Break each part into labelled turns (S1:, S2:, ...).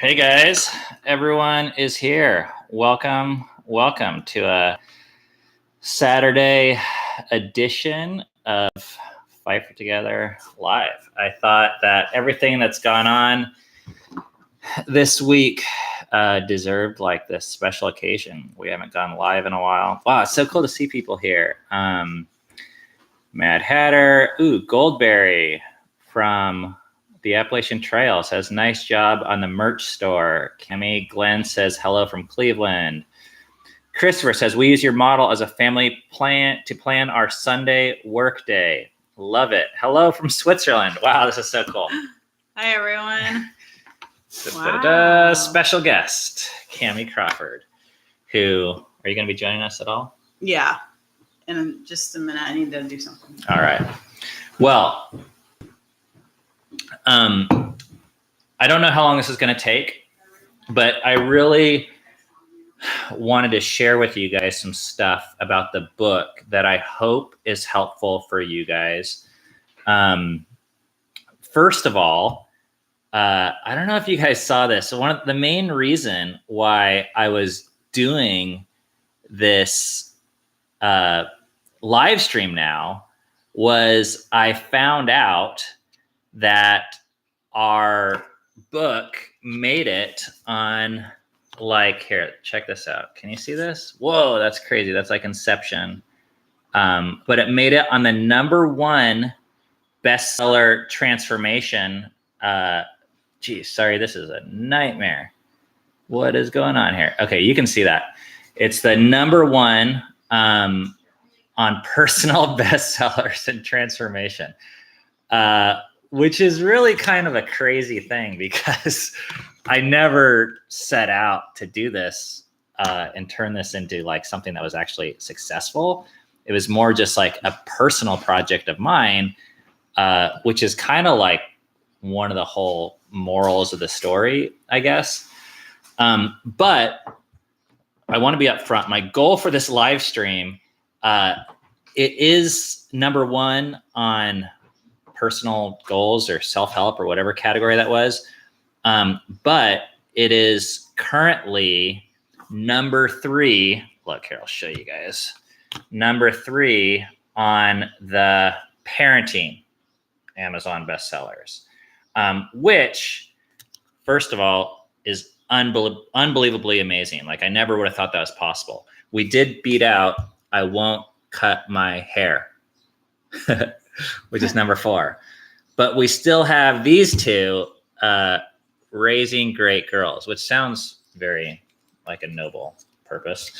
S1: Hey guys, everyone is here. Welcome to a Saturday edition of Fight for Together Live. I thought that everything that's gone on this week deserved like this special occasion. We haven't gone live in a while. Wow, it's so cool to see people here. Mad Hatter, Goldberry from the Appalachian Trail says, nice job on the merch store. Cami Glenn says, hello from Cleveland. Christopher says, we use your model as a family plan to plan our Sunday work day. Love it. Hello from Switzerland. Wow, this is so cool.
S2: Hi, everyone.
S1: Wow. Special guest, Cami Crawford, who, are you going to be joining us at all?
S2: Yeah. In just a minute, I need to do something.
S1: All right. Well, I don't know how long this is going to take, but I really wanted to share with you guys some stuff about the book that I hope is helpful for you guys. First of all, I don't know if you guys saw this. So one of the main reason why I was doing this live stream now was I found out that our book made it on, like, here, check this out. Can you see this? Whoa, that's crazy. That's like Inception. But it made it on the #1 bestseller transformation. Geez, sorry, this is a nightmare. What is going on here? Okay, you can see that. It's the #1 on personal bestsellers and transformation. Which is really kind of a crazy thing because I never set out to do this and turn this into like something that was actually successful. It was more just like a personal project of mine, which is kind of like one of the whole morals of the story, I guess. But I want to be upfront. My goal for this live stream, it is #1 on personal goals or self-help or whatever category that was. But it is currently #3. Look here, I'll show you guys. #3 on the parenting Amazon bestsellers, which, first of all, is unbelievably amazing. Like, I never would have thought that was possible. We did beat out I Won't Cut My Hair, which is #4. But we still have these two, Raising Great Girls, which sounds very like a noble purpose.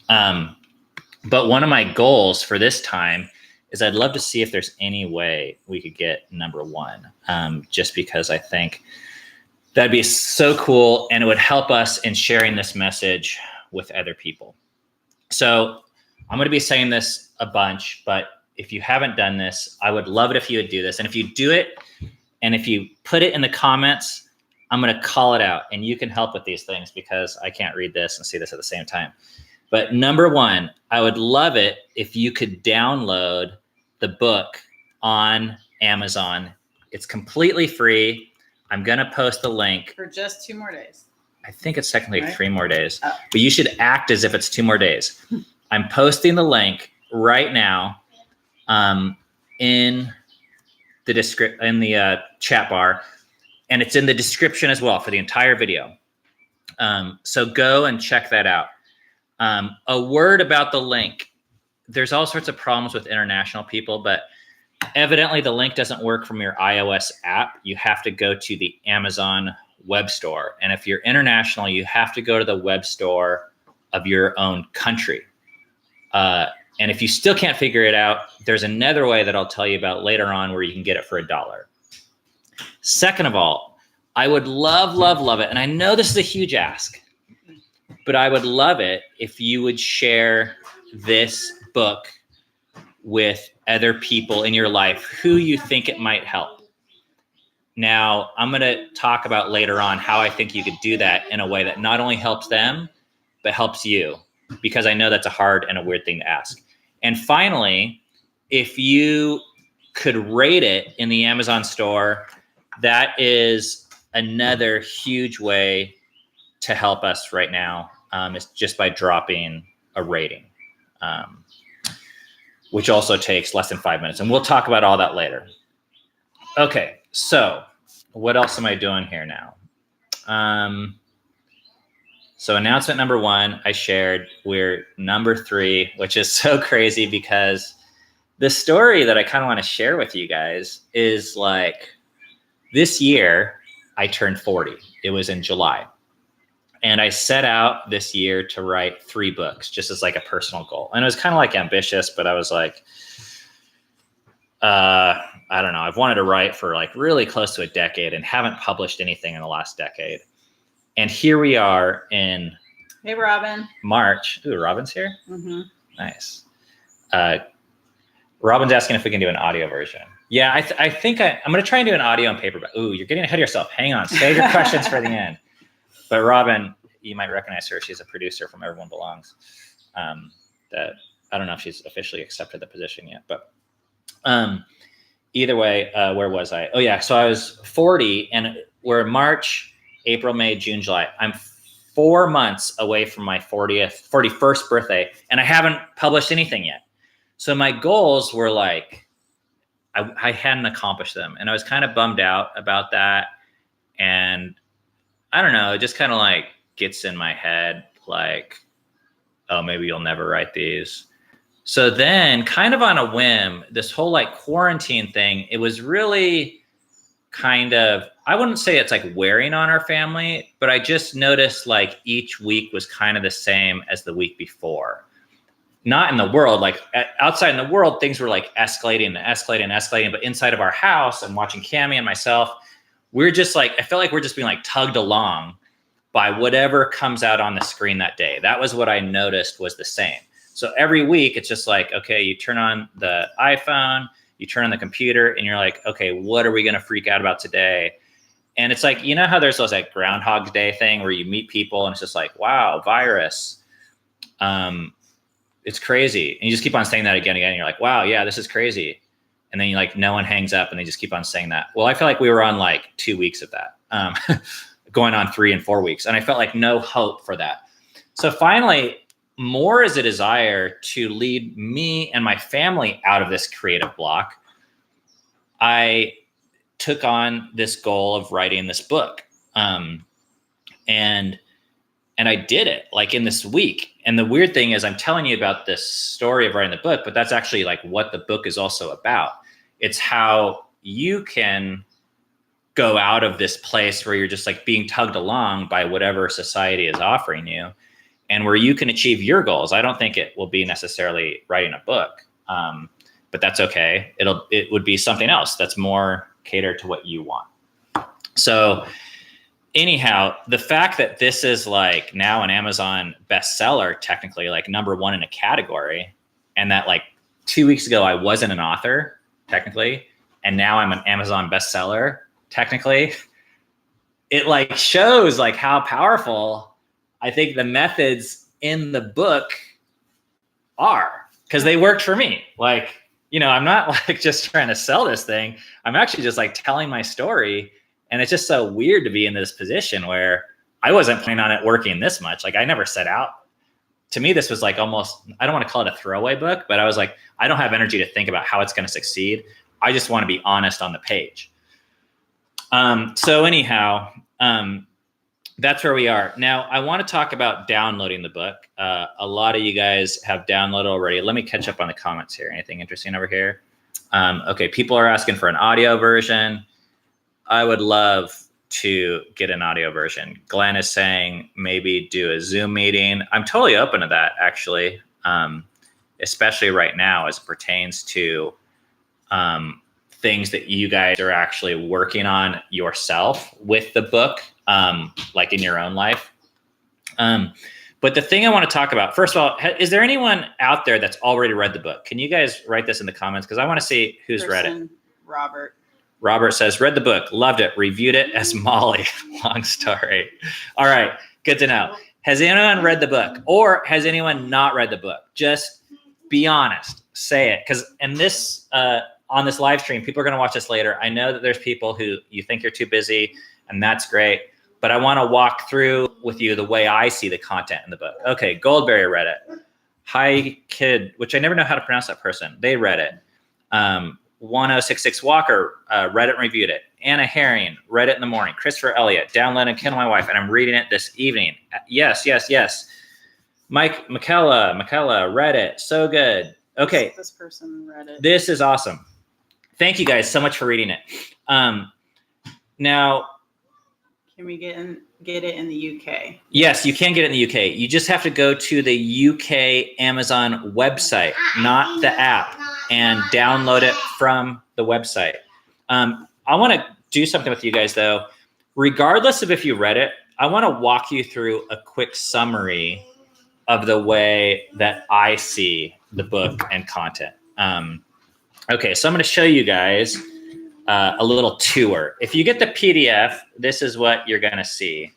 S1: But one of my goals for this time is I'd love to see if there's any way we could get #1, just because I think that'd be so cool and it would help us in sharing this message with other people. So I'm going to be saying this a bunch, but if you haven't done this, I would love it if you would do this. And if you do it, and if you put it in the comments, I'm going to call it out. And you can help with these things because I can't read this and see this at the same time. But #1, I would love it if you could download the book on Amazon. It's completely free. I'm going to post the link.
S2: For just 2 more days.
S1: I think it's technically
S2: right?
S1: 3 more days.
S2: Oh.
S1: But you should act as if it's 2 more days. I'm posting the link right now. In the chat bar, and it's in the description as well for the entire video. So go and check that out. A word about the link. There's all sorts of problems with international people, but evidently the link doesn't work from your iOS app. You have to go to the Amazon web store. And if you're international, you have to go to the web store of your own country. And if you still can't figure it out, there's another way that I'll tell you about later on where you can get it for $1. Second of all, I would love it. And I know this is a huge ask, but I would love it if you would share this book with other people in your life who you think it might help. Now, I'm going to talk about later on how I think you could do that in a way that not only helps them, but helps you, because I know that's a hard and a weird thing to ask. And finally, if you could rate it in the Amazon store, that is another huge way to help us right now is just by dropping a rating, which also takes less than 5 minutes. And we'll talk about all that later. Okay, so what else am I doing here now? So announcement number 1, I shared. We're number 3, which is so crazy because the story that I kind of want to share with you guys is like this year I turned 40. It was in July. And I set out this year to write 3 books just as like a personal goal. And it was kind of like ambitious, but I was like, I don't know. I've wanted to write for like really close to a decade and haven't published anything in the last decade. And here we are in
S2: Hey, Robin.
S1: March. Ooh, Robin's here?
S2: Mm-hmm.
S1: Nice. Robin's asking if we can do an audio version. Yeah, I think I'm going to try and do an audio and paperback. Ooh, you're getting ahead of yourself. Hang on. Save your questions for the end. But Robin, you might recognize her. She's a producer from Everyone Belongs. That I don't know if she's officially accepted the position yet. But either way, where was I? Oh, yeah. So I was 40, and we're March, April, May, June, July. I'm 4 months away from my 41st birthday, and I haven't published anything yet. So my goals were like, I hadn't accomplished them, and I was kind of bummed out about that. And I don't know, it just kind of like gets in my head, like, oh, maybe you'll never write these. So then kind of on a whim, this whole like quarantine thing, it was really kind of, I wouldn't say it's like wearing on our family, but I just noticed like each week was kind of the same as the week before. Not in the world, like outside in the world, things were like escalating and escalating and escalating. But inside of our house and watching Cammie and myself, we're just like, I felt like we're just being like tugged along by whatever comes out on the screen that day. That was what I noticed was the same. So every week it's just like, okay, you turn on the iPhone, you turn on the computer, and you're like, okay, what are we going to freak out about today? And it's like, you know how there's those like Groundhog Day thing where you meet people and it's just like, wow, virus. It's crazy. And you just keep on saying that again and again. And you're like, wow, yeah, this is crazy. And then you like, no one hangs up and they just keep on saying that. Well, I feel like we were on like 2 weeks of that, going on 3 and 4 weeks. And I felt like no hope for that. So finally, more as a desire to lead me and my family out of this creative block, I took on this goal of writing this book. And I did it like in this week. And the weird thing is I'm telling you about this story of writing the book, but that's actually like what the book is also about. It's how you can go out of this place where you're just like being tugged along by whatever society is offering you, and where you can achieve your goals. I don't think it will be necessarily writing a book, but that's okay. It would be something else that's more catered to what you want. So anyhow, the fact that this is like now an Amazon bestseller, technically like #1 in a category, and that like 2 weeks ago I wasn't an author technically, and now I'm an Amazon bestseller technically, it like shows like how powerful I think the methods in the book are, because they worked for me. Like, you know, I'm not like just trying to sell this thing. I'm actually just like telling my story. And it's just so weird to be in this position where I wasn't planning on it working this much. Like I never set out. To me, this was like almost, I don't want to call it a throwaway book, but I was like, I don't have energy to think about how it's going to succeed. I just want to be honest on the page. So anyhow, that's where we are. Now, I want to talk about downloading the book. A lot of you guys have downloaded already. Let me catch up on the comments here. Anything interesting over here? Okay, people are asking for an audio version. I would love to get an audio version. Glenn is saying maybe do a Zoom meeting. I'm totally open to that, actually, especially right now as it pertains to things that you guys are actually working on yourself with the book, like in your own life. But the thing I want to talk about, first of all, is there anyone out there that's already read the book? Can you guys write this in the comments? Because I want to see who's read it. Robert says, read the book, loved it, reviewed it as Molly. Long story. All right, good to know. Has anyone read the book, or has anyone not read the book? Just be honest, say it. Because on this live stream, people are going to watch this later. I know that there's people who you think you're too busy, and that's great. but I want to walk through with you the way I see the content in the book. Okay, Goldberry read it. Hi Kid, which I never know how to pronounce that person. They read it. 1066 Walker read it and reviewed it. Anna Herring read it in the morning. Christopher Elliott downloaded and Kindle my wife, and I'm reading it this evening. Yes. Mike McKella read it. So good. Okay.
S2: This person read it.
S1: This is awesome. Thank you guys so much for reading it. Now,
S2: can we get it in the UK?
S1: Yes, you can get it in the UK. You just have to go to the UK Amazon website, not the app, and download it from the website. I want to do something with you guys, though. Regardless of if you read it, I want to walk you through a quick summary of the way that I see the book and content. Okay, so I'm going to show you guys a little tour. If you get the PDF, this is what you're going to see.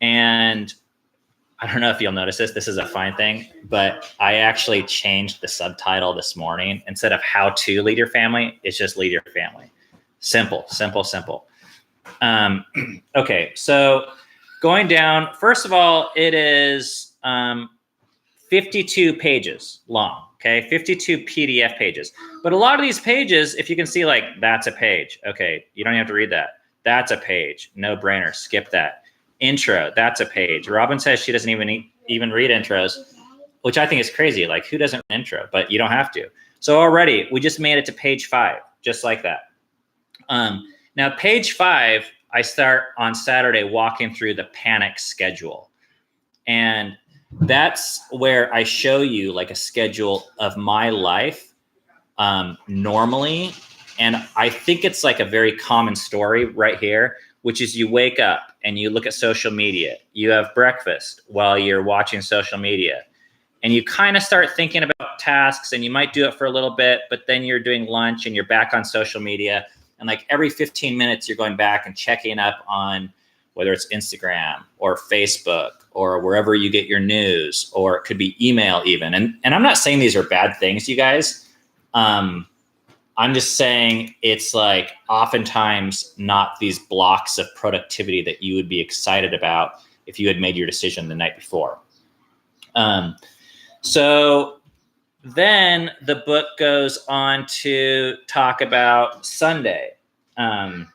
S1: And I don't know if you'll notice this. This is a fine thing, but I actually changed the subtitle this morning. Instead of how to lead your family, it's just lead your family. Simple. Okay, so going down, first of all, it is 52 pages long. Okay, 52 PDF pages. But a lot of these pages, if you can see, like, that's a page. Okay, you don't have to read that. That's a page. No brainer. Skip that. Intro, that's a page. Robin says she doesn't even read intros, which I think is crazy. Like, who doesn't read intro? But you don't have to. So already, we just made it to page 5, just like that. Now, page 5, I start on Saturday walking through the panic schedule. And that's where I show you like a schedule of my life normally. And I think it's like a very common story right here, which is you wake up and you look at social media. You have breakfast while you're watching social media. And you kind of start thinking about tasks, and you might do it for a little bit, but then you're doing lunch and you're back on social media. And like every 15 minutes, you're going back and checking up on whether it's Instagram or Facebook or wherever you get your news, or it could be email even. And I'm not saying these are bad things, you guys. I'm just saying it's like oftentimes not these blocks of productivity that you would be excited about if you had made your decision the night before. So then the book goes on to talk about Sunday. And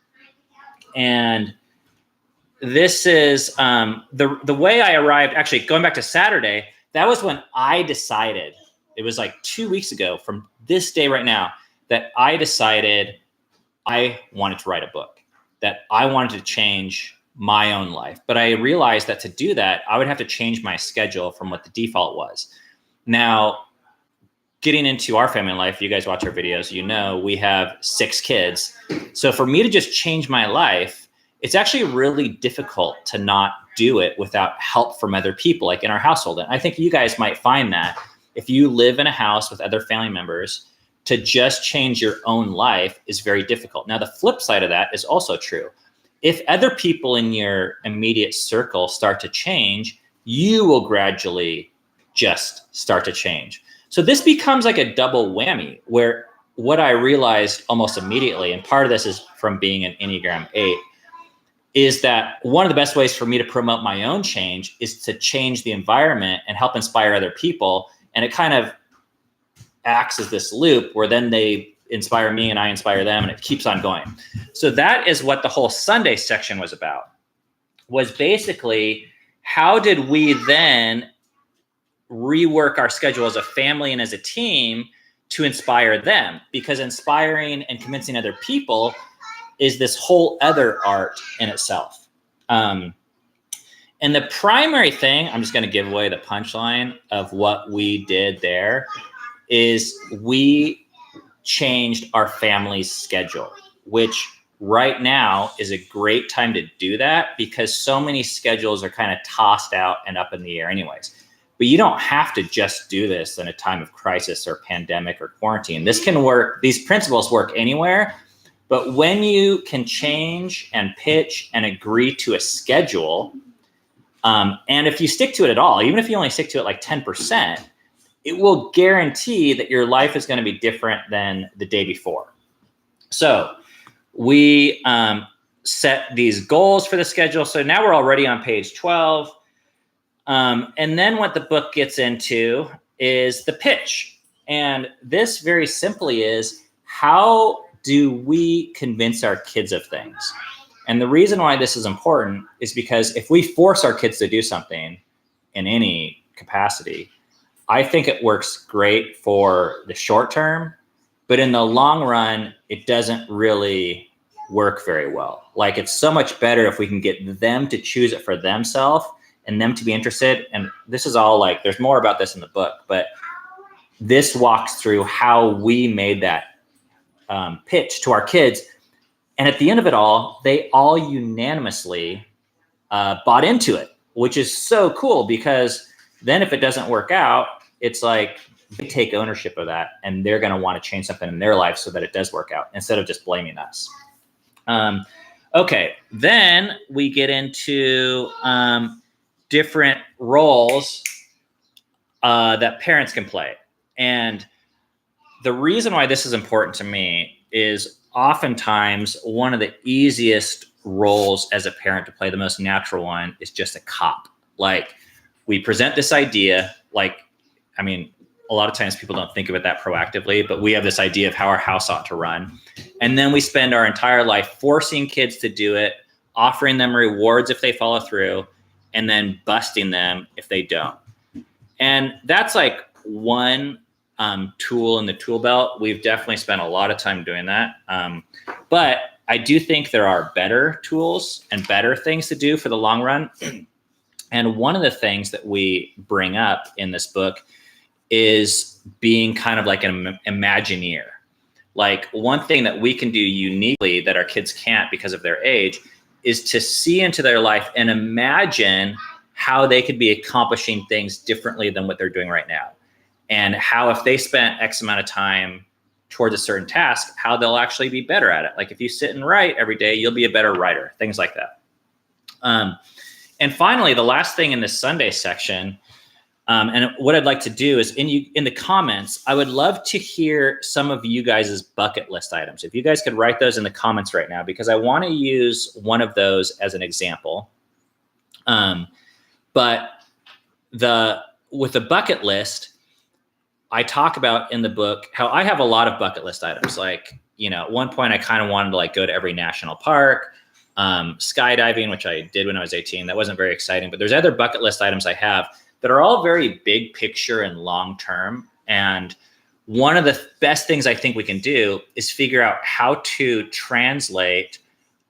S1: this is the way I arrived. Actually, going back to Saturday, that was when I decided, it was like 2 weeks ago from this day right now, that I decided I wanted to write a book, that I wanted to change my own life. But I realized that to do that, I would have to change my schedule from what the default was. Now, getting into our family life, you guys watch our videos, you know, we have 6 kids. So for me to just change my life, it's actually really difficult to not do it without help from other people, like in our household. And I think you guys might find that if you live in a house with other family members, to just change your own life is very difficult. Now, the flip side of that is also true. If other people in your immediate circle start to change, you will gradually just start to change. So this becomes like a double whammy, where what I realized almost immediately, and part of this is from being an Enneagram 8, is that one of the best ways for me to promote my own change is to change the environment and help inspire other people. And it kind of acts as this loop where then they inspire me and I inspire them, and it keeps on going. So that is what the whole Sunday section was about, was basically how did we then rework our schedule as a family and as a team to inspire them? Because inspiring and convincing other people is this whole other art in itself. And the primary thing, I'm just going to give away the punchline of what we did there, is we changed our family's schedule, which right now is a great time to do that because so many schedules are kind of tossed out and up in the air anyways. But you don't have to just do this in a time of crisis or pandemic or quarantine. This can work. These principles work anywhere. But when you can change and pitch and agree to a schedule, and if you stick to it at all, even if you only stick to it like 10%, it will guarantee that your life is going to be different than the day before. So we set these goals for the schedule. So now we're already on page 12. And then what the book gets into is the pitch. And this very simply is, how do we convince our kids of things? And the reason why this is important is because if we force our kids to do something in any capacity, I think it works great for the short term, but in the long run, it doesn't really work very well. Like, it's so much better if we can get them to choose it for themselves and them to be interested. And this is all like, there's more about this in the book, but this walks through how we made that pitch to our kids. And at the end of it all, they all unanimously bought into it, which is so cool, because then if it doesn't work out, it's like they take ownership of that and they're going to want to change something in their life so that it does work out, instead of just blaming us. Okay, then we get into different roles that parents can play. And the reason why this is important to me is oftentimes one of the easiest roles as a parent to play, the most natural one, is just a cop. Like, we present this idea, like, I mean, a lot of times people don't think of it that proactively, but we have this idea of how our house ought to run. And then we spend our entire life forcing kids to do it, offering them rewards if they follow through, and then busting them if they don't. And that's like one tool in the tool belt. We've definitely spent a lot of time doing that. But I do think there are better tools and better things to do for the long run. And one of the things that we bring up in this book is being kind of like an Imagineer. Like, one thing that we can do uniquely that our kids can't because of their age is to see into their life and imagine how they could be accomplishing things differently than what they're doing right now. And how, if they spent X amount of time towards a certain task, how they'll actually be better at it. Like, if you sit and write every day, you'll be a better writer, things like that. And finally, the last thing in this Sunday section, and what I'd like to do is in the comments, I would love to hear some of you guys' bucket list items. If you guys could write those in the comments right now, because I want to use one of those as an example. But with the bucket list, I talk about in the book how I have a lot of bucket list items. Like, at one point I kind of wanted to like go to every national park, skydiving, which I did when I was 18. That wasn't very exciting, but there's other bucket list items I have that are all very big picture and long term. And one of the best things I think we can do is figure out how to translate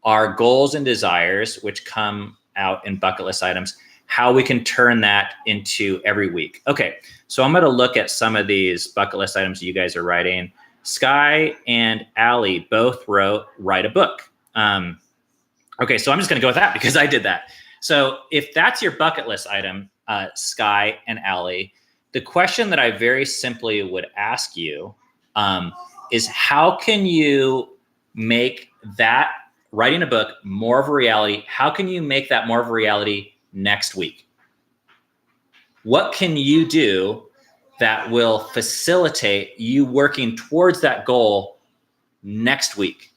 S1: our goals and desires, which come out in bucket list items, how we can turn that into every week. Okay, so I'm going to look at some of these bucket list items you guys are writing. Sky and Allie both write a book. Okay, so I'm just going to go with that because I did that. So if that's your bucket list item, Sky and Allie, the question that I very simply would ask you is, how can you make that writing a book more of a reality? How can you make that more of a reality next week? What can you do that will facilitate you working towards that goal next week?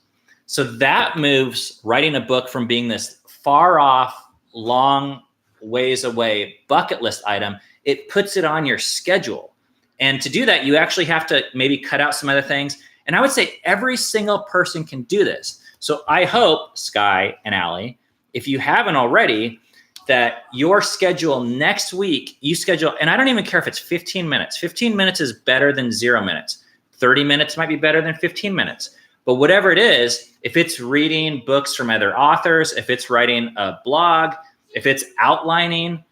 S1: So that moves writing a book from being this far off, long ways away bucket list item. It puts it on your schedule. And to do that, you actually have to maybe cut out some other things. And I would say every single person can do this. So I hope, Sky and Allie, if you haven't already, that your schedule next week, you schedule, and I don't even care if it's 15 minutes. 15 minutes is better than 0 minutes. 30 minutes might be better than 15 minutes. But whatever it is, if it's reading books from other authors, if it's writing a blog, if it's outlining,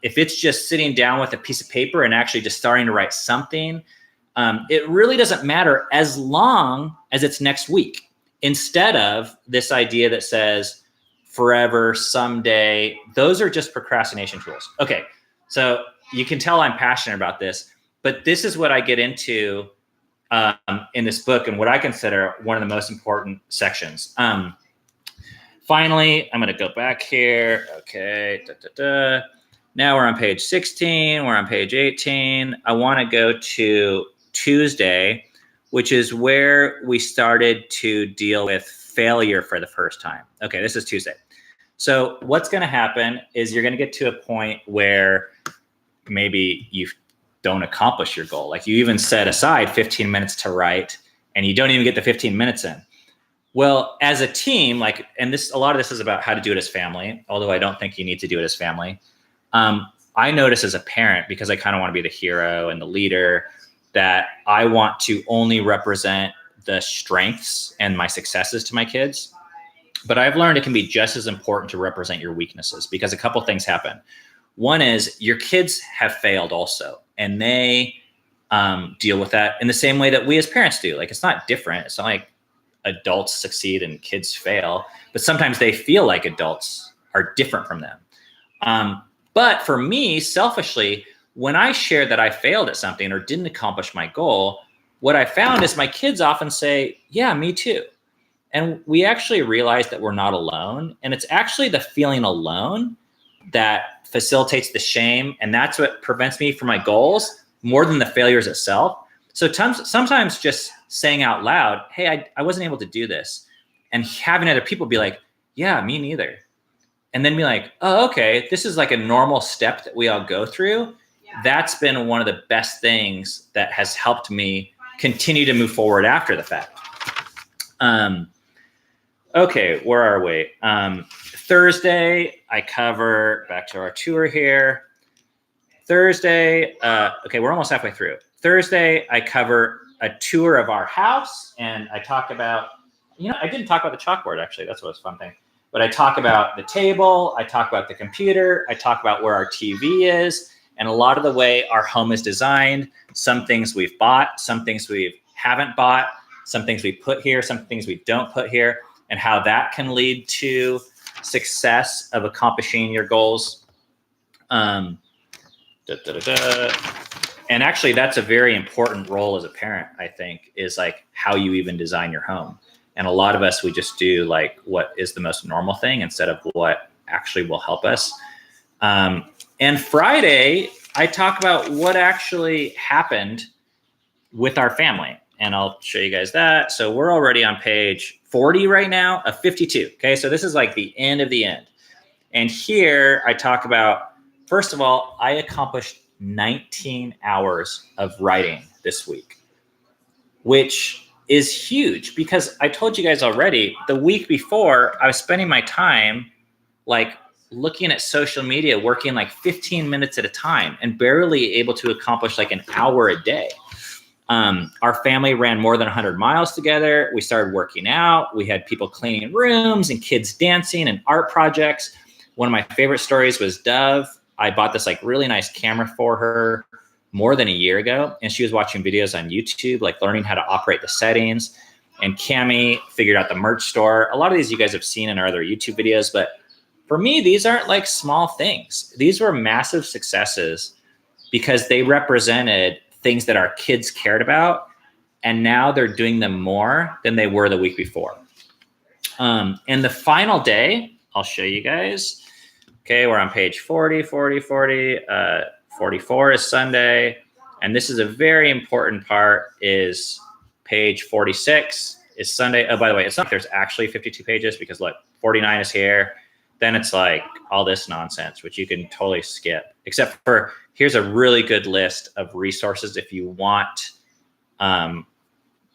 S1: if it's just sitting down with a piece of paper and actually just starting to write something, it really doesn't matter as long as it's next week. Instead of this idea that says forever, someday, those are just procrastination tools. Okay, so you can tell I'm passionate about this, but this is what I get into in this book and what I consider one of the most important sections. Finally, I'm going to go back here. Okay. Now we're on page 16. We're on page 18. I want to go to Tuesday, which is where we started to deal with failure for the first time. Okay, this is Tuesday. So what's going to happen is you're going to get to a point where maybe you don't accomplish your goal. Like you even set aside 15 minutes to write and you don't even get the 15 minutes in. Well, as a team, like, and this, a lot of this is about how to do it as family, although I don't think you need to do it as family. I notice as a parent, because I kind of want to be the hero and the leader, that I want to only represent the strengths and my successes to my kids. But I've learned it can be just as important to represent your weaknesses, because a couple things happen. One is your kids have failed also, and they deal with that in the same way that we as parents do. Like, it's not different. It's not like adults succeed and kids fail, but sometimes they feel like adults are different from them. But for me, selfishly, when I shared that I failed at something or didn't accomplish my goal, what I found is my kids often say, yeah, me too. And we actually realize that we're not alone. And it's actually the feeling alone that facilitates the shame. And that's what prevents me from my goals more than the failures itself. So sometimes just saying out loud, hey, I wasn't able to do this. And having other people be like, yeah, me neither. And then be like, oh, okay, this is like a normal step that we all go through. Yeah. That's been one of the best things that has helped me continue to move forward after the fact. Okay, where are we? Thursday, I cover, back to our tour here. Thursday, okay, we're almost halfway through. Thursday, I cover a tour of our house, and I talk about, I didn't talk about the chalkboard, actually. That's what was a fun thing. But I talk about the table, I talk about the computer, I talk about where our TV is, and a lot of the way our home is designed. Some things we've bought, some things we haven't bought, some things we put here, some things we don't put here, and how that can lead to success of accomplishing your goals. And actually, that's a very important role as a parent, I think, is like how you even design your home. And a lot of us, we just do like what is the most normal thing instead of what actually will help us. And Friday, I talk about what actually happened with our family. And I'll show you guys that. So we're already on page 40 right now of 52. Okay, so this is like the end of the end. And here I talk about, first of all, I accomplished 19 hours of writing this week, which is huge because I told you guys already, the week before I was spending my time like looking at social media, working like 15 minutes at a time and barely able to accomplish like an hour a day. Our family ran more than 100 miles together. We started working out. We had people cleaning rooms and kids dancing and art projects. One of my favorite stories was Dove. I bought this like really nice camera for her more than a year ago. And she was watching videos on YouTube, like learning how to operate the settings. And Cami figured out the merch store. A lot of these you guys have seen in our other YouTube videos, but for me, these aren't like small things. These were massive successes because they represented things that our kids cared about. And now they're doing them more than they were the week before. And the final day, I'll show you guys. Okay, we're on page 40. 44 is Sunday. And this is a very important part, is page 46 is Sunday. Oh, by the way, it's not, there's actually 52 pages because look, 49 is here. Then it's like all this nonsense, which you can totally skip, except for here's a really good list of resources if you want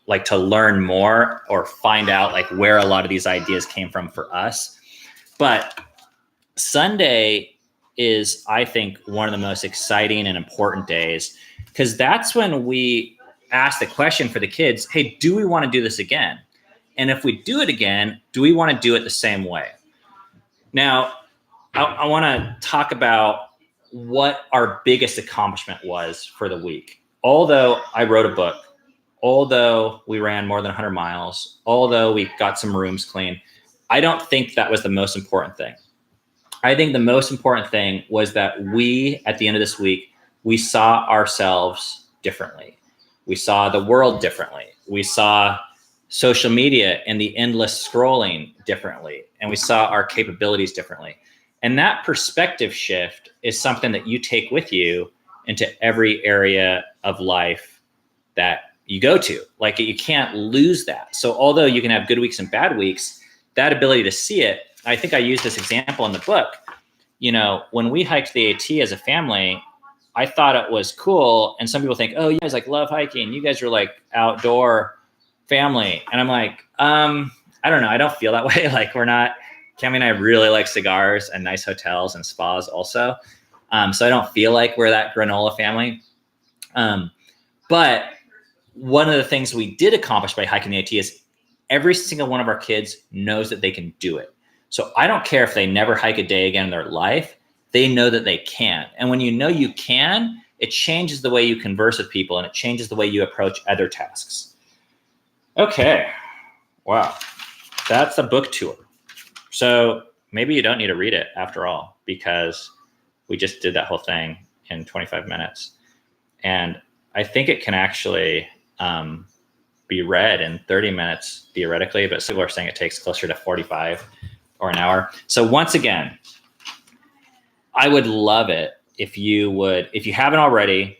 S1: like to learn more or find out like where a lot of these ideas came from for us. But Sunday is, I think, one of the most exciting and important days because that's when we ask the question for the kids, hey, do we want to do this again? And if we do it again, do we want to do it the same way? Now, I want to talk about what our biggest accomplishment was for the week. Although I wrote a book, although we ran more than 100 miles, although we got some rooms clean, I don't think that was the most important thing. I think the most important thing was that we, at the end of this week, we saw ourselves differently. We saw the world differently. We saw social media and the endless scrolling differently. And we saw our capabilities differently. And that perspective shift is something that you take with you into every area of life that you go to. Like, you can't lose that. So although you can have good weeks and bad weeks, that ability to see it, I think I used this example in the book. You know, when we hiked the AT as a family, I thought it was cool. And some people think, oh, you guys like love hiking. You guys are like outdoor family. And I'm like, I don't know. I don't feel that way. Like, we're not, Cami and I really like cigars and nice hotels and spas also. So I don't feel like we're that granola family. But one of the things we did accomplish by hiking the AT is every single one of our kids knows that they can do it. So I don't care if they never hike a day again in their life. They know that they can. And when you know you can, it changes the way you converse with people, and it changes the way you approach other tasks. Okay. Wow. That's a book tour. So maybe you don't need to read it after all, because we just did that whole thing in 25 minutes. And I think it can actually be read in 30 minutes theoretically, but people are saying it takes closer to 45 or an hour. So once again, I would love it if you would, if you haven't already,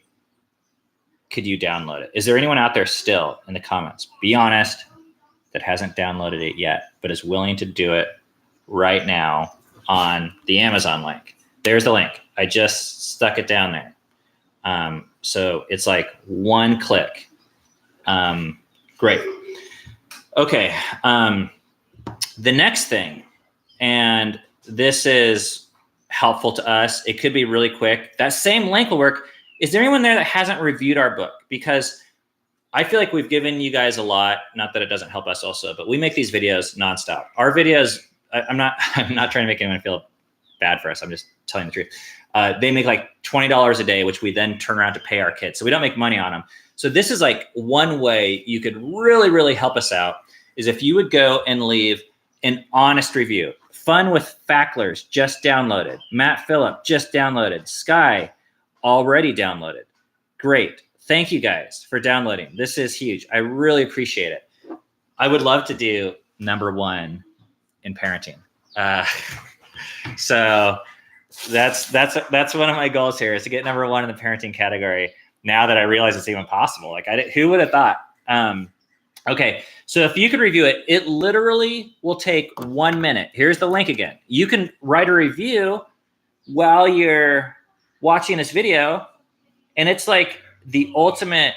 S1: could you download it? Is there anyone out there still in the comments, be honest, that hasn't downloaded it yet, but is willing to do it right now on the Amazon link? There's the link. I just stuck it down there. So it's like one click. Great. Okay. The next thing, and this is helpful to us, it could be really quick. That same link will work. Is there anyone there that hasn't reviewed our book? Because I feel like we've given you guys a lot, not that it doesn't help us also, but we make these videos nonstop. Our videos, I'm not trying to make anyone feel bad for us. I'm just telling the truth. They make like $20 a day, which we then turn around to pay our kids. So we don't make money on them. So this is like one way you could really, really help us out, is if you would go and leave an honest review. Fun with Facklers, just downloaded. Matt Phillip, just downloaded. Sky, already downloaded. Great. Thank you guys for downloading. This is huge. I really appreciate it. I would love to do #1 in parenting. So that's one of my goals here, is to get #1 in the parenting category. Now that I realize it's even possible, like who would have thought? Okay, so if you could review it, it literally will take 1 minute. Here's the link again. You can write a review while you're watching this video, and it's like the ultimate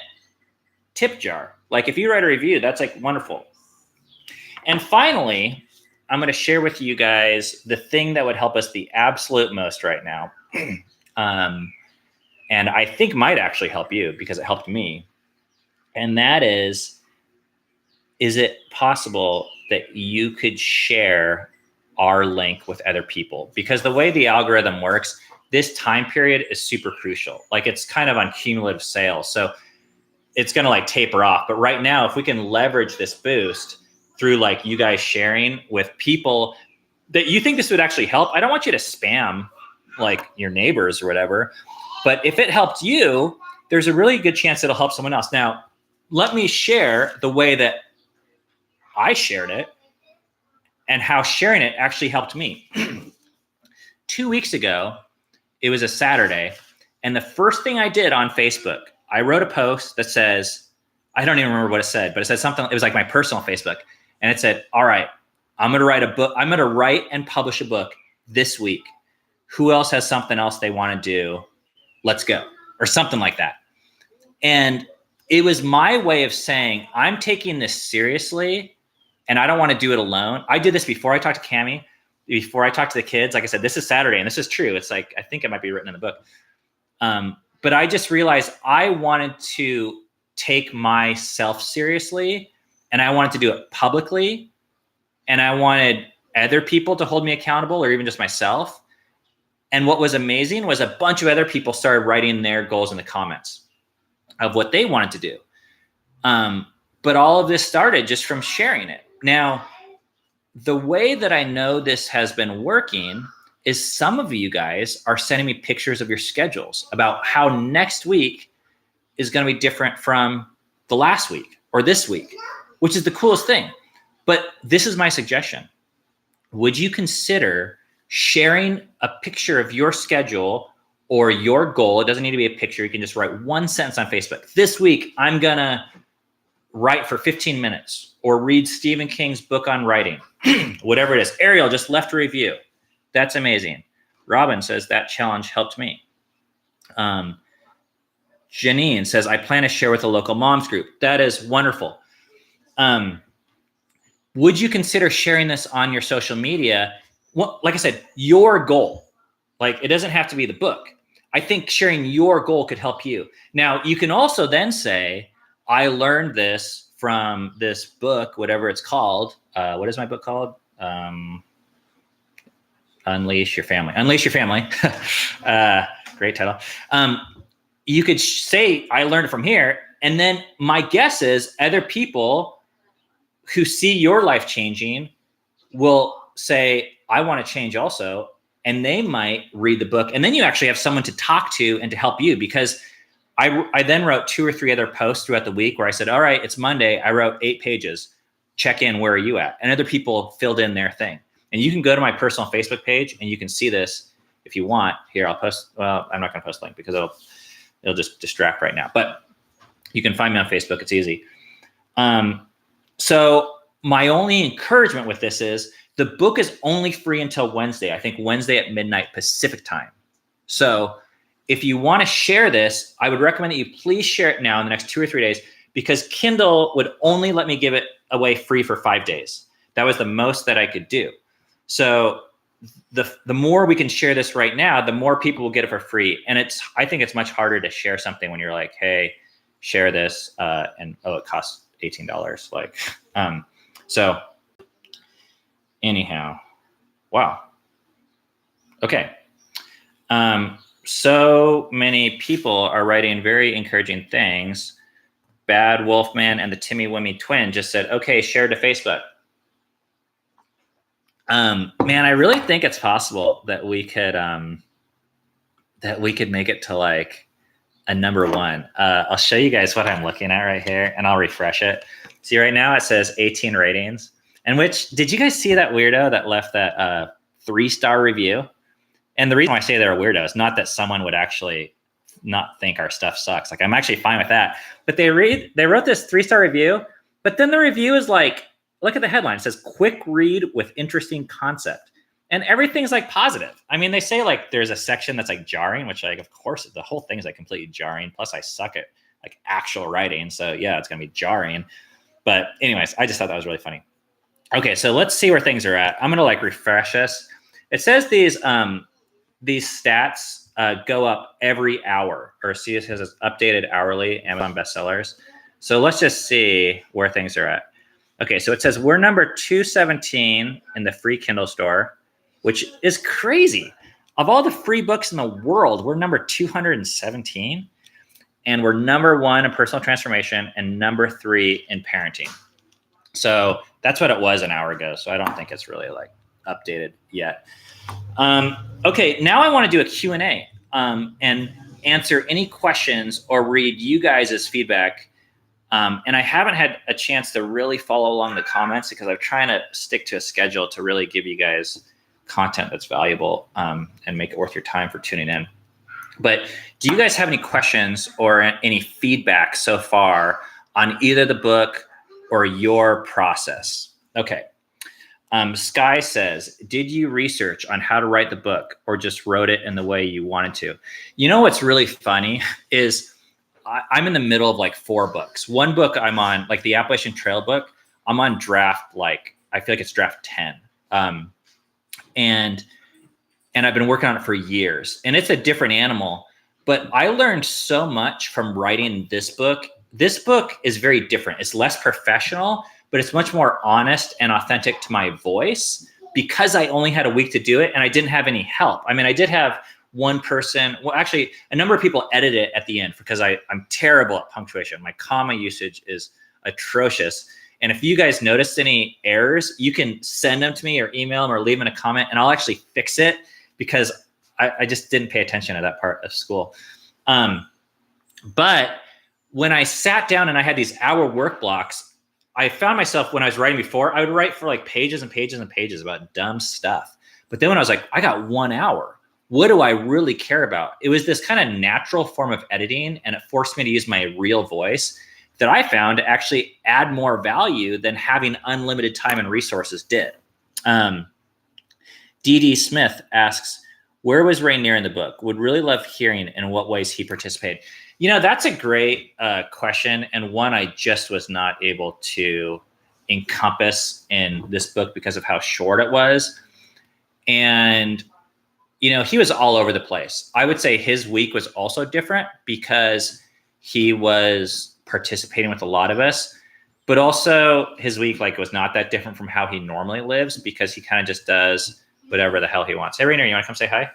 S1: tip jar. Like, if you write a review, that's like wonderful. And finally, I'm going to share with you guys the thing that would help us the absolute most right now. And I think might actually help you, because it helped me. And that is it possible that you could share our link with other people? Because the way the algorithm works, this time period is super crucial. Like, it's kind of on cumulative sales. So it's going to like taper off. But right now, if we can leverage this boost through like you guys sharing with people that you think this would actually help, I don't want you to spam like your neighbors or whatever. But if it helped you, there's a really good chance it'll help someone else. Now, let me share the way that I shared it and how sharing it actually helped me. 2 weeks ago, it was a Saturday, and the first thing I did on Facebook, I wrote a post that says, I don't even remember what it said, but it said something, it was like my personal Facebook, and it said, all right, I'm going to write a book. I'm going to write and publish a book this week. Who else has something else they want to do? Let's go, or something like that. And it was my way of saying, I'm taking this seriously, and I don't want to do it alone. I did this before I talked to Cami, before I talked to the kids. Like I said, this is Saturday, and this is true. It's like, I think it might be written in the book. But I just realized I wanted to take myself seriously, and I wanted to do it publicly, and I wanted other people to hold me accountable, or even just myself. And what was amazing was a bunch of other people started writing their goals in the comments of what they wanted to do. But all of this started just from sharing it. Now, the way that I know this has been working is some of you guys are sending me pictures of your schedules about how next week is going to be different from the last week or this week, which is the coolest thing. But this is my suggestion. Would you consider sharing a picture of your schedule or your goal? It doesn't need to be a picture. You can just write one sentence on Facebook. This week, I'm going to write for 15 minutes or read Stephen King's book on writing, whatever it is. Ariel just left a review. That's amazing. Robin says that challenge helped me. Janine says, I plan to share with a local moms group. That is wonderful. Would you consider sharing this on your social media? Well, like I said, your goal. Like, it doesn't have to be the book. I think sharing your goal could help you. Now, you can also then say, I learned this from this book, whatever it's called. What is my book called? Unleash Your Family. Unleash Your Family. Great title. You could say, I learned it from here. And then my guess is other people who see your life changing will say, I want to change also. And they might read the book. And then you actually have someone to talk to and to help you, because I then wrote 2 or 3 other posts throughout the week where I said, all right, it's Monday. I wrote 8 pages. Check in. Where are you at? And other people filled in their thing. And you can go to my personal Facebook page and you can see this if you want. Here, I'll post. Well, I'm not going to post a link because it'll just distract right now. But you can find me on Facebook. It's easy. So my only encouragement with this is the book is only free until Wednesday. I think Wednesday at midnight Pacific time. So if you want to share this, I would recommend that you please share it now in the next 2 or 3 days, because Kindle would only let me give it away free for 5 days. That was the most that I could do. So the more we can share this right now, the more people will get it for free. And I think it's much harder to share something when you're like, hey, share this, and it costs $18. Like, so anyhow, wow. Okay. So many people are writing very encouraging things. Bad Wolfman and the Timmy Wimmy twin just said, okay, share to Facebook. Man, I really think it's possible that we could make it to like a #1. I'll show you guys what I'm looking at right here, and I'll refresh it. See, right now it says 18 ratings. And did you guys see that weirdo that left that 3-star review? And the reason why I say they're a weirdo is not that someone would actually not think our stuff sucks. Like, I'm actually fine with that. But they wrote this 3-star review, but then the review is like, look at the headline. It says, quick read with interesting concept. And everything's like positive. I mean, they say like there's a section that's like jarring, which like, of course, the whole thing is like completely jarring. Plus I suck at like actual writing. So yeah, it's going to be jarring. But anyways, I just thought that was really funny. Okay, so let's see where things are at. I'm going to like refresh this. It says these stats go up every hour, or see, it says it's updated hourly, Amazon bestsellers. So let's just see where things are at. Okay, so it says we're number 217 in the free Kindle store, which is crazy. Of all the free books in the world, we're number 217. And we're #1 in personal transformation and #3 in parenting. So that's what it was an hour ago. So I don't think it's really like updated yet. Okay, now I want to do a Q&A and answer any questions or read you guys' feedback. And I haven't had a chance to really follow along the comments because I'm trying to stick to a schedule to really give you guys content that's valuable and make it worth your time for tuning in. But do you guys have any questions or any feedback so far on either the book or your process? Okay. Sky says, did you research on how to write the book or just wrote it in the way you wanted to? You know what's really funny is I'm in the middle of like 4 books. One book I'm on, like the Appalachian Trail book, I'm on draft, like, I feel like it's draft 10. And I've been working on it for years, and it's a different animal, but I learned so much from writing this book. This book is very different. It's less professional, but it's much more honest and authentic to my voice because I only had a week to do it and I didn't have any help. I mean, I did have one person, well, actually a number of people edit it at the end because I'm terrible at punctuation. My comma usage is atrocious. And if you guys noticed any errors, you can send them to me or email them or leave them in a comment and I'll actually fix it because I just didn't pay attention to that part of school. But when I sat down and I had these hour work blocks, I found myself when I was writing before, I would write for like pages and pages and pages about dumb stuff. But then when I was like, I got 1 hour, what do I really care about? It was this kind of natural form of editing, and it forced me to use my real voice that I found actually add more value than having unlimited time and resources did. D.D. Smith asks, where was Rainier in the book? Would really love hearing in what ways he participated. That's a great question, and one I just was not able to encompass in this book because of how short it was. And, he was all over the place. I would say his week was also different because he was participating with a lot of us, but also his week was not that different from how he normally lives because he kind of just does whatever the hell he wants. Hey, Rainier, you want to come say hi?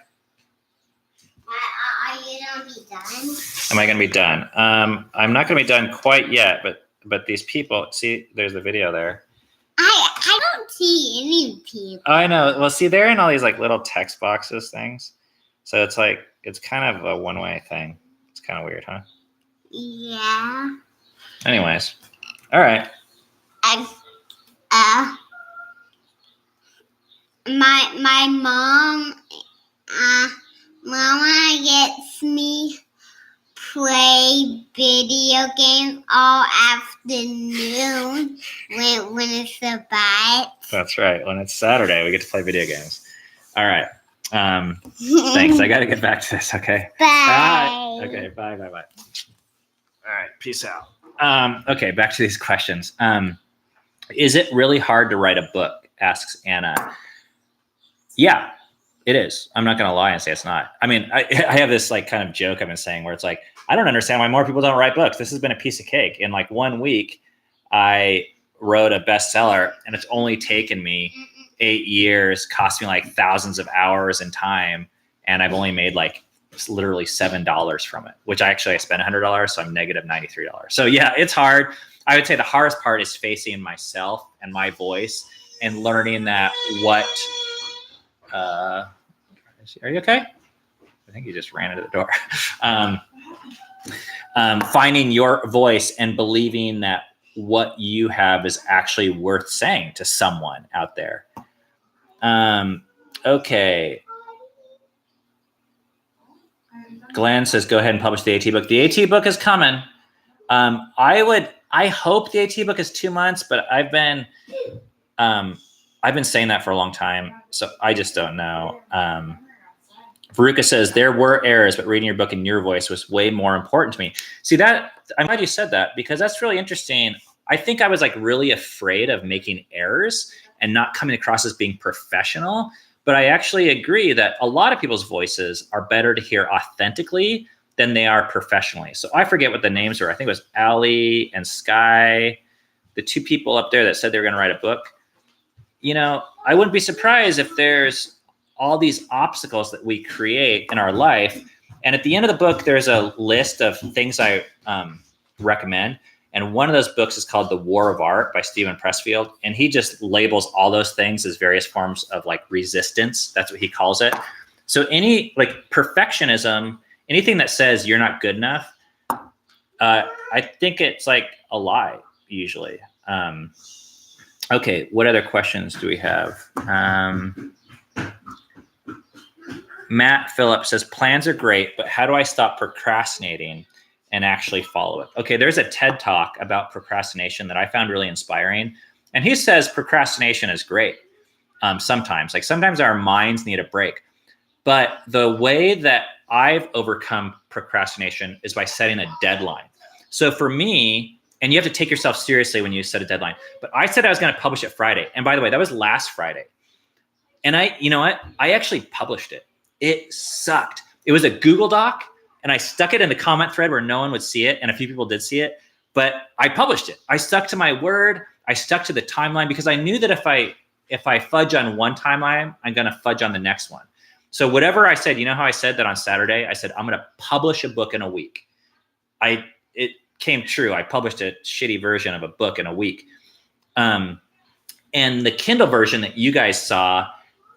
S3: Are you going to be done?
S1: Am I going to be done? I'm not going to be done quite yet, but these people, see, there's the video there.
S3: I don't see any people.
S1: I know. Well, see, they're in all these little text boxes things. So it's kind of a one-way thing. It's kind of weird, huh?
S3: Yeah.
S1: Anyways. All right.
S3: My mom, Mama gets me play video games all afternoon when it's a bite.
S1: That's right. When it's Saturday, we get to play video games. All right. Thanks. I got to get back to this. Okay.
S3: Bye.
S1: Okay. Bye. All right. Peace out. Okay. Back to these questions. Is it really hard to write a book? Asks Anna. Yeah, it is. I'm not going to lie and say it's not. I mean, I have this kind of joke I've been saying where it's I don't understand why more people don't write books. This has been a piece of cake. In 1 week, I wrote a bestseller, and it's only taken me 8 years, cost me thousands of hours and time, and I've only made literally $7 from it, which I spent $100, so I'm negative $93. So yeah, it's hard. I would say the hardest part is facing myself and my voice and learning that are you okay? I think you just ran into the door. Finding your voice and believing that what you have is actually worth saying to someone out there. Okay. Glenn says, go ahead and publish the AT book. The AT book is coming. I hope the AT book is 2 months, but I've been saying that for a long time, so I just don't know. Veruca says, there were errors, but reading your book in your voice was way more important to me. See that? I'm glad you said that because that's really interesting. I think I was really afraid of making errors and not coming across as being professional. But I actually agree that a lot of people's voices are better to hear authentically than they are professionally. So I forget what the names were. I think it was Allie and Sky, the 2 people up there that said they were going to write a book. I wouldn't be surprised if there's all these obstacles that we create in our life. And at the end of the book, there's a list of things I recommend. And one of those books is called The War of Art by Stephen Pressfield. And he just labels all those things as various forms of resistance. That's what he calls it. So any perfectionism, anything that says you're not good enough, I think it's a lie usually. Okay, what other questions do we have? Matt Phillips says, plans are great, but how do I stop procrastinating and actually follow it? Okay, there's a TED Talk about procrastination that I found really inspiring. And he says procrastination is great sometimes. Sometimes our minds need a break. But the way that I've overcome procrastination is by setting a deadline. So for me, and you have to take yourself seriously when you set a deadline, but I said I was going to publish it Friday. And by the way, that was last Friday. And you know what? I actually published it. It sucked. It was a Google Doc, and I stuck it in the comment thread where no one would see it, and a few people did see it, but I published it. I stuck to my word. I stuck to the timeline because I knew that if I fudge on one timeline, I'm going to fudge on the next one. So whatever I said, you know how I said that on Saturday? I said, I'm going to publish a book in a week. It came true. I published a shitty version of a book in a week. And the Kindle version that you guys saw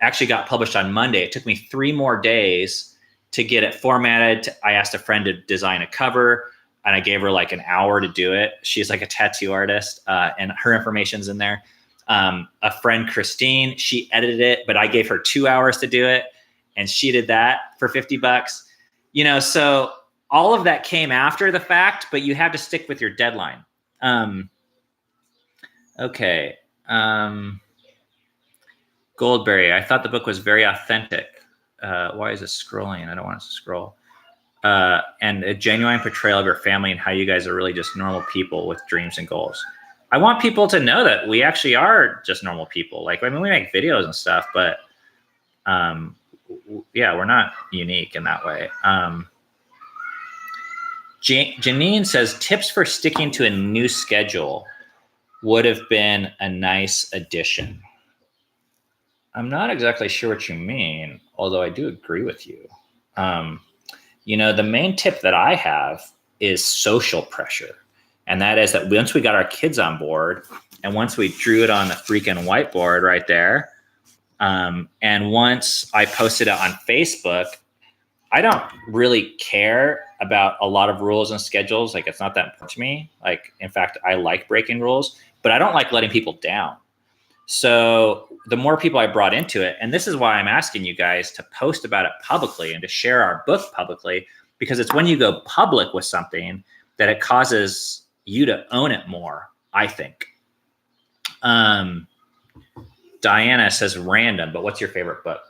S1: actually got published on Monday. It took me 3 more days to get it formatted. I asked a friend to design a cover, and I gave her an hour to do it. She's a tattoo artist, and her information's in there. A friend, Christine, she edited it, but I gave her 2 hours to do it, and she did that for $50. So all of that came after the fact, but you have to stick with your deadline. Okay. Goldberry, I thought the book was very authentic. Why is it scrolling? I don't want it to scroll. And a genuine portrayal of your family and how you guys are really just normal people with dreams and goals. I want people to know that we actually are just normal people. Like, I mean, we make videos and stuff, but yeah, we're not unique in that way. Janine says, tips for sticking to a new schedule would have been a nice addition. I'm not exactly sure what you mean, although I do agree with you. You know, the main tip that I have is social pressure. And that is that once we got our kids on board and once we drew it on the freaking whiteboard right there, and once I posted it on Facebook, I don't really care about a lot of rules and schedules. Like, it's not that important to me. Like, in fact, I like breaking rules, but I don't like letting people down. So the more people I brought into it, and this is why I'm asking you guys to post about it publicly and to share our book publicly, because it's when you go public with something that it causes you to own it more, I think. Diana says random, but what's your favorite book?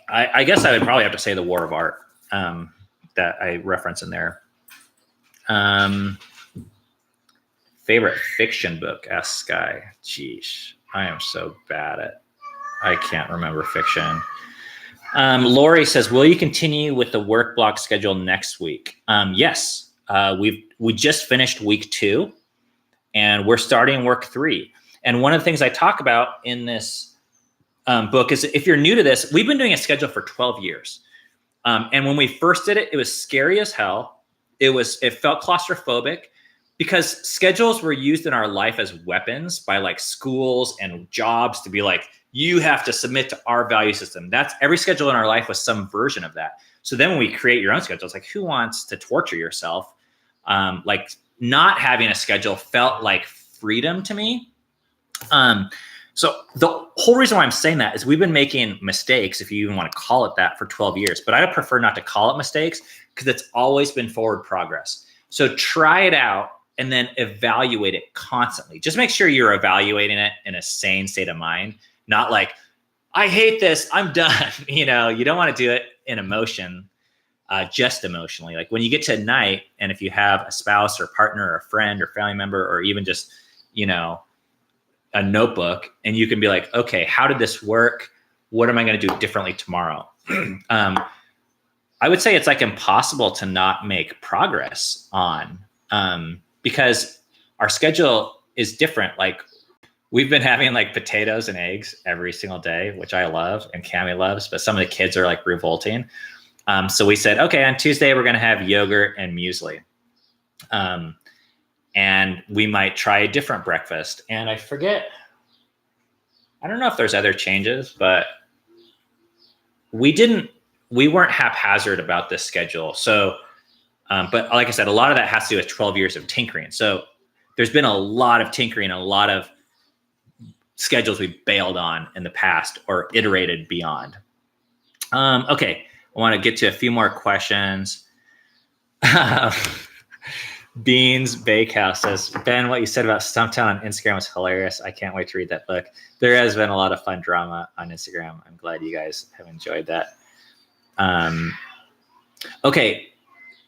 S1: I guess I would probably have to say The War of Art, that I reference in there. Favorite fiction book, asks Sky. Jeez, I am so bad at, I can't remember fiction. Lori says, will you continue with the work block schedule next week? Yes, we just finished week 2 and we're starting work 3. And one of the things I talk about in this book is, if you're new to this, we've been doing a schedule for 12 years. And when we first did it, it was scary as hell. It felt claustrophobic because schedules were used in our life as weapons by like schools and jobs to be like, you have to submit to our value system. That's every schedule in our life was some version of that. So then when we create your own schedule, it's like, who wants to torture yourself? Like, not having a schedule felt like freedom to me. So the whole reason why I'm saying that is we've been making mistakes, if you even want to call it that, for 12 years. But I prefer not to call it mistakes because it's always been forward progress. So try it out and then evaluate it constantly. Just make sure you're evaluating it in a sane state of mind, not like, I hate this, I'm done. You know, you don't want to do it in emotion, just emotionally. Like when you get to night, and if you have a spouse or partner or a friend or family member, or even just, you know, a notebook, and you can be like, okay, how did this work? What am I going to do differently tomorrow? I would say it's like impossible to not make progress on, because our schedule is different. Like, we've been having like potatoes and eggs every single day, which I love and Cami loves, but some of the kids are like revolting. So we said, okay, on Tuesday, we're going to have yogurt and muesli. And we might try a different breakfast. And I forget, I don't know if there's other changes, but we weren't haphazard about this schedule. So, but like I said, a lot of that has to do with 12 years of tinkering. So there's been a lot of tinkering, a lot of schedules we bailed on in the past or iterated beyond. Okay, I want to get to a few more questions. Beans Bakehouse says, Ben, what you said about Stumptown on Instagram was hilarious. I can't wait to read that book. There has been a lot of fun drama on Instagram. I'm glad you guys have enjoyed that. Okay,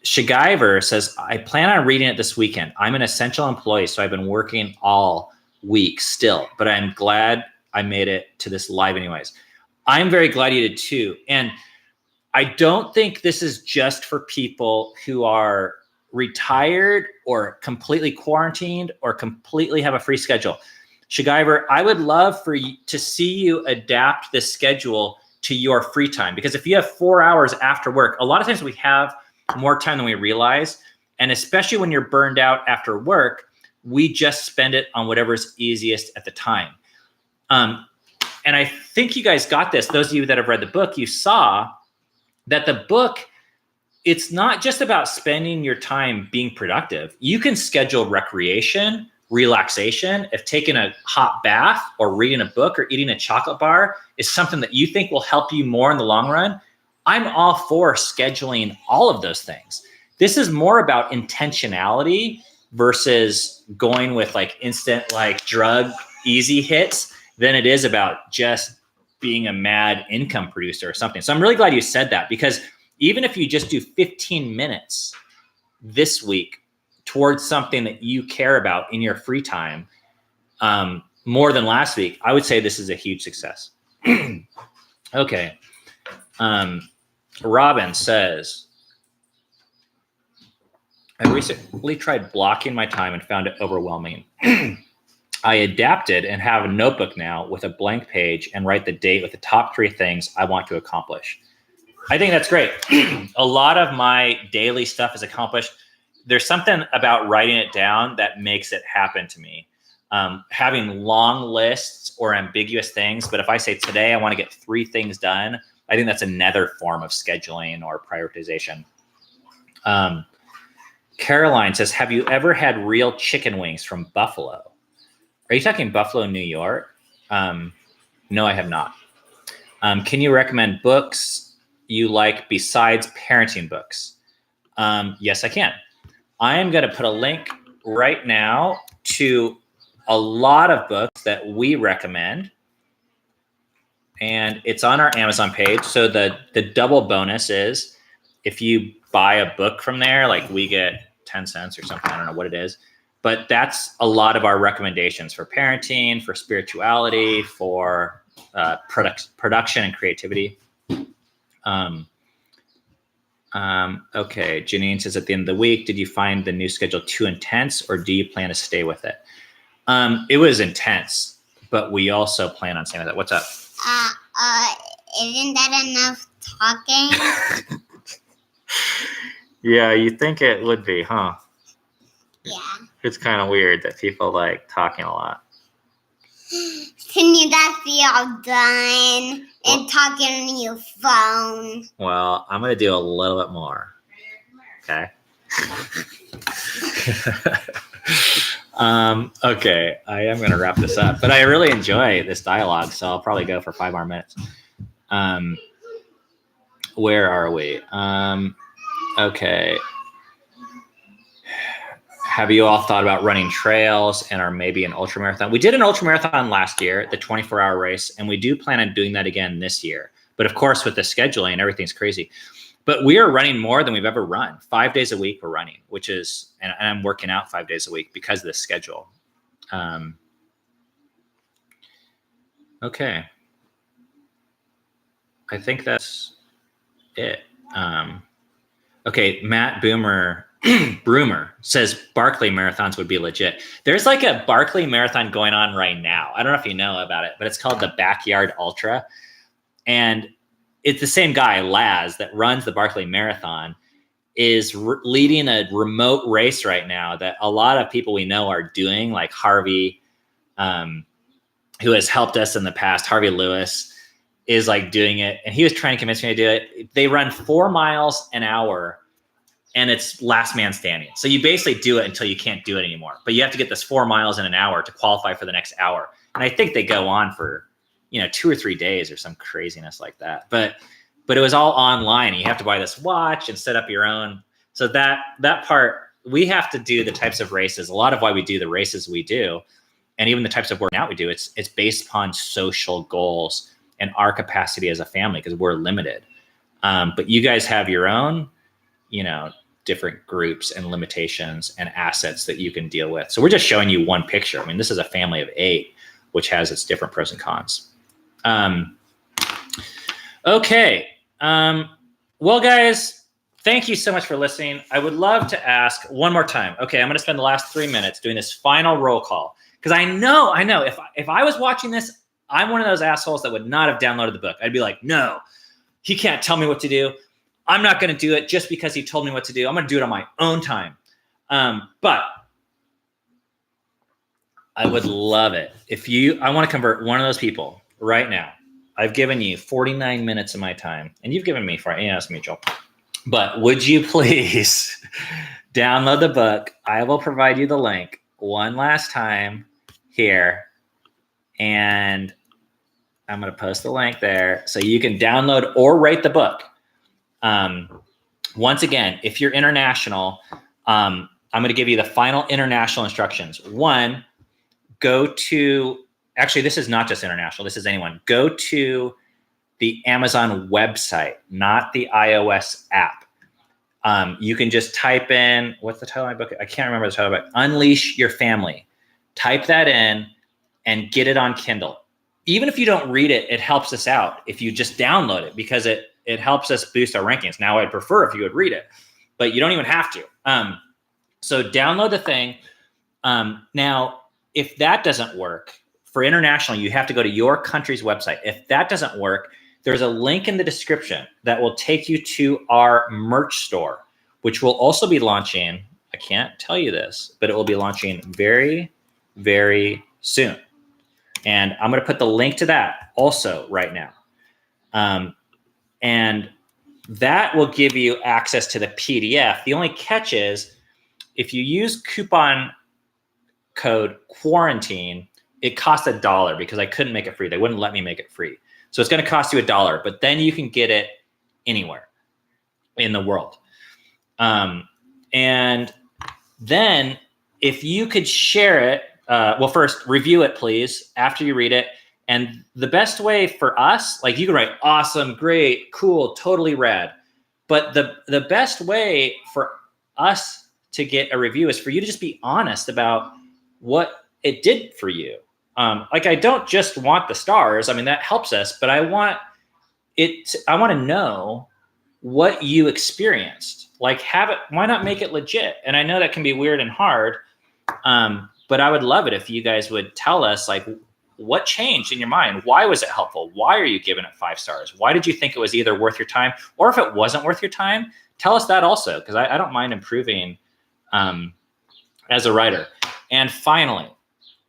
S1: Shigiver says, I plan on reading it this weekend. I'm an essential employee, so I've been working all week still, but I'm glad I made it to this live anyways. I'm very glad you did too. And I don't think this is just for people who are retired or completely quarantined or completely have a free schedule. Shigiver, I would love for you to see you adapt this schedule to your free time, because if you have 4 hours after work, a lot of times we have more time than we realize. And especially when you're burned out after work, we just spend it on whatever's easiest at the time. And I think you guys got this. Those of you that have read the book, you saw that the book, it's not just about spending your time being productive. You can schedule recreation, relaxation. If taking a hot bath or reading a book or eating a chocolate bar is something that you think will help you more in the long run, I'm all for scheduling all of those things. This is more about intentionality versus going with like instant, like drug easy hits than it is about just being a mad income producer or something. So I'm really glad you said that, because even if you just do 15 minutes this week towards something that you care about in your free time, more than last week, I would say this is a huge success. Okay. Robin says, I recently tried blocking my time and found it overwhelming. I adapted and have a notebook now with a blank page and write the date with the top 3 things I want to accomplish. I think that's great. A lot of my daily stuff is accomplished. There's something about writing it down that makes it happen to me. Having long lists or ambiguous things, but if I say today I want to get 3 things done, I think that's another form of scheduling or prioritization. Caroline says, have you ever had real chicken wings from Buffalo? Are you talking Buffalo, New York? No, I have not. Can you recommend books you like besides parenting books? Yes, I can. I am going to put a link right now to a lot of books that we recommend. And it's on our Amazon page. So the double bonus is if you buy a book from there, like we get 10 cents or something. I don't know what it is. But that's a lot of our recommendations for parenting, for spirituality, for production and creativity. Okay, Janine says, at the end of the week, did you find the new schedule too intense, or do you plan to stay with it? It was intense, but we also plan on staying with it. What's up?
S3: Isn't that enough talking?
S1: Yeah, you think it would be, huh?
S3: Yeah.
S1: It's kind of weird that people like talking a lot.
S3: Can you not be all done and talking on your phone?
S1: Well, I'm going to do a little bit more. Okay. Okay, I am going to wrap this up, but I really enjoy this dialogue, so I'll probably go for 5 more minutes. Where are we? Okay. Have you all thought about running trails and or maybe an ultra marathon? We did an ultra marathon last year, the 24-hour race, and we do plan on doing that again this year. But of course, with the scheduling, everything's crazy. But we are running more than we've ever run. 5 days a week we're running, which is, and I'm working out 5 days a week because of this schedule. Okay. I think that's it. Okay, Matt Broomer says Barkley marathons would be legit. There's like a Barkley marathon going on right now. I don't know if you know about it, but it's called the Backyard Ultra. And it's the same guy, Laz, that runs the Barkley Marathon, is leading a remote race right now that a lot of people we know are doing, like Harvey, who has helped us in the past. Harvey Lewis is like doing it. And he was trying to convince me to do it. They run 4 miles an hour and it's last man standing. So you basically do it until you can't do it anymore. But you have to get this 4 miles in an hour to qualify for the next hour. And I think they go on for, 2 or 3 days or some craziness like that. But it was all online. You have to buy this watch and set up your own. So that part, we have to do the types of races. A lot of why we do the races we do, and even the types of working out we do, it's based upon social goals and our capacity as a family, because we're limited. But you guys have your own, different groups and limitations and assets that you can deal with. So we're just showing you one picture. I mean, this is a family of 8, which has its different pros and cons. Okay. Well, guys, thank you so much for listening. I would love to ask one more time. Okay, I'm going to spend the last 3 minutes doing this final roll call, because I know, if I was watching this, I'm one of those assholes that would not have downloaded the book. I'd be like, no, he can't tell me what to do. I'm not going to do it just because he told me what to do. I'm going to do it on my own time. But I would love it if I want to convert one of those people right now. I've given you 49 minutes of my time, and you've given me 4. That's mutual. But would you please download the book? I will provide you the link one last time here, and I'm going to post the link there so you can download or rate the book. Once again, if you're international, I'm going to give you the final international instructions. One, go to, actually, this is not just international. This is anyone. Go to the Amazon website, not the iOS app. You can just type in, what's the title of my book? I can't remember the title of it. Unleash Your Family. Type that in and get it on Kindle. Even if you don't read it, it helps us out if you just download it, because it helps us boost our rankings. Now, I'd prefer if you would read it, but you don't even have to. So download the thing. Now, if that doesn't work, for international, you have to go to your country's website. If that doesn't work, there's a link in the description that will take you to our merch store, which will also be launching. I can't tell you this, but it will be launching very, very soon. And I'm going to put the link to that also right now. And that will give you access to the PDF. The only catch is if you use coupon code quarantine, it costs $1 because I couldn't make it free. They wouldn't let me make it free. So it's going to cost you $1, but then you can get it anywhere in the world. And then if you could share it, well, first review it, please, after you read it. And the best way for us, like you can write awesome, great, cool, totally rad. But the best way for us to get a review is for you to just be honest about what it did for you. Like, I don't just want the stars. I mean, that helps us, but I want to know what you experienced. Like, why not make it legit? And I know that can be weird and hard. But I would love it if you guys would tell us, like, what changed in your mind? Why was it helpful? Why are you giving it 5 stars? Why did you think it was either worth your time? Or if it wasn't worth your time, tell us that also, because I don't mind improving as a writer. And finally,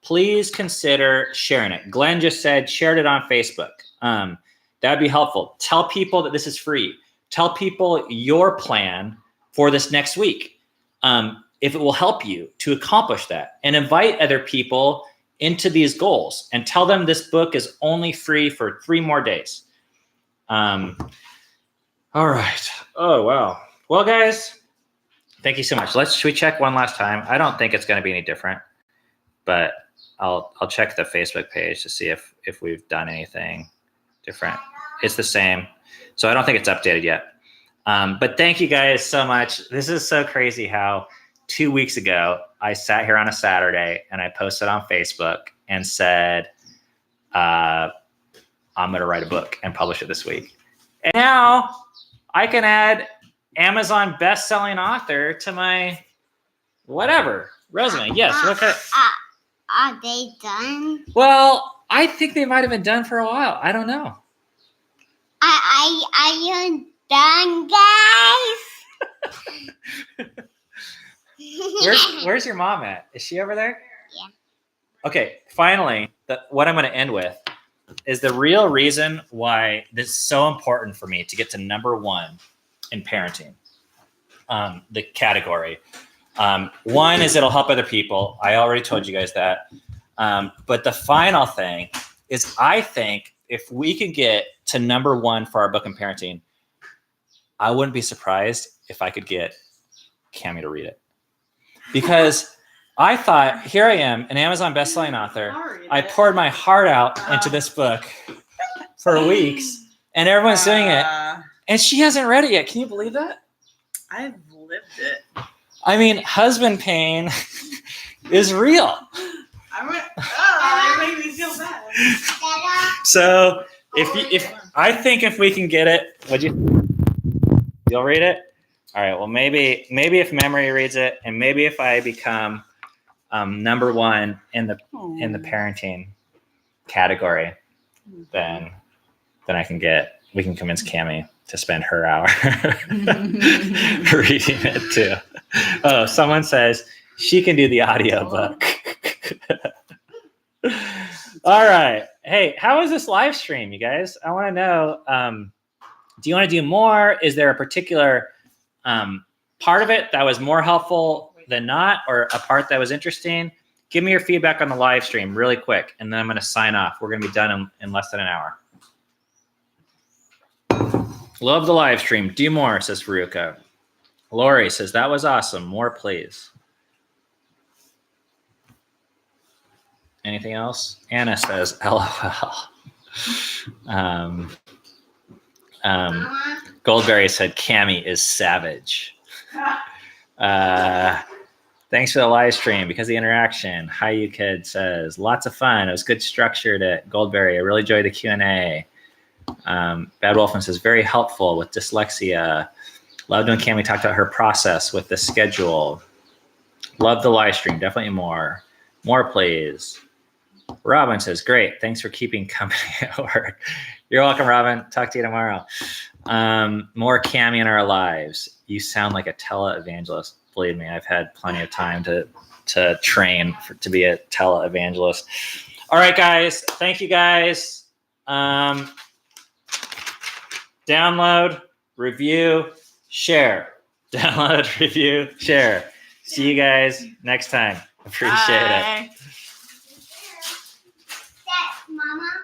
S1: please consider sharing it. Glenn just said, shared it on Facebook. That'd be helpful. Tell people that this is free. Tell people your plan for this next week. If it will help you to accomplish that, and invite other people into these goals and tell them this book is only free for 3 more days. All right. Oh, wow. Well, guys, thank you so much. Should we check one last time? I don't think it's going to be any different, but I'll check the Facebook page to see if we've done anything different. It's the same. So I don't think it's updated yet. But thank you guys so much. This is so crazy how 2 weeks ago, I sat here on a Saturday and I posted on Facebook and said, I'm going to write a book and publish it this week. And now I can add Amazon best-selling author to my whatever resume. Yes.
S3: Are they done?
S1: Well, I think they might have been done for a while. I don't know.
S3: Are you done, guys?
S1: Where's your mom at? Is she over there?
S3: Yeah.
S1: Okay, finally, what I'm going to end with is the real reason why this is so important for me to get to #1 in parenting, the category. One is it'll help other people. I already told you guys that. But the final thing is, I think if we could get to #1 for our book in parenting, I wouldn't be surprised if I could get Cammie to read it. Because I thought, here I am, an Amazon bestselling author. I poured my heart out into this book for weeks, and everyone's doing it. And she hasn't read it yet. Can you believe that?
S2: I've lived it.
S1: I mean, husband pain is real.
S2: It made me feel bad.
S1: So if we can get it, you'll read it? All right. Well, maybe if Memory reads it, and maybe if I become #1 in the parenting category, then we can convince Cammie to spend her hour reading it too. Oh, someone says she can do the audiobook. All right. Hey, how is this live stream, you guys? I want to know, do you want to do more? Is there a particular part of it that was more helpful than not, or a part that was interesting? Give me your feedback on the live stream really quick, and then I'm going to sign off. We're going to be done in less than an hour. Love the live stream. Do more, says Faruka. Lori says, that was awesome. More, please. Anything else? Anna says, LOL. Goldberry said, Cammy is savage. Thanks for the live stream because of the interaction. Hi, you kid says, lots of fun. It was good structured at Goldberry. I really enjoyed the Q&A. Bad Wolfman says, very helpful with dyslexia. Loved when Cammy talked about her process with the schedule. Love the live stream. Definitely more. More, please. Robin says, great. Thanks for keeping company at work. You're welcome, Robin. Talk to you tomorrow. More Cammy in our lives. You sound like a televangelist. Believe me, I've had plenty of time to train to be a televangelist. All right, guys. Thank you, guys. Download, review, share. Download, review, share. See you guys next time. Appreciate it.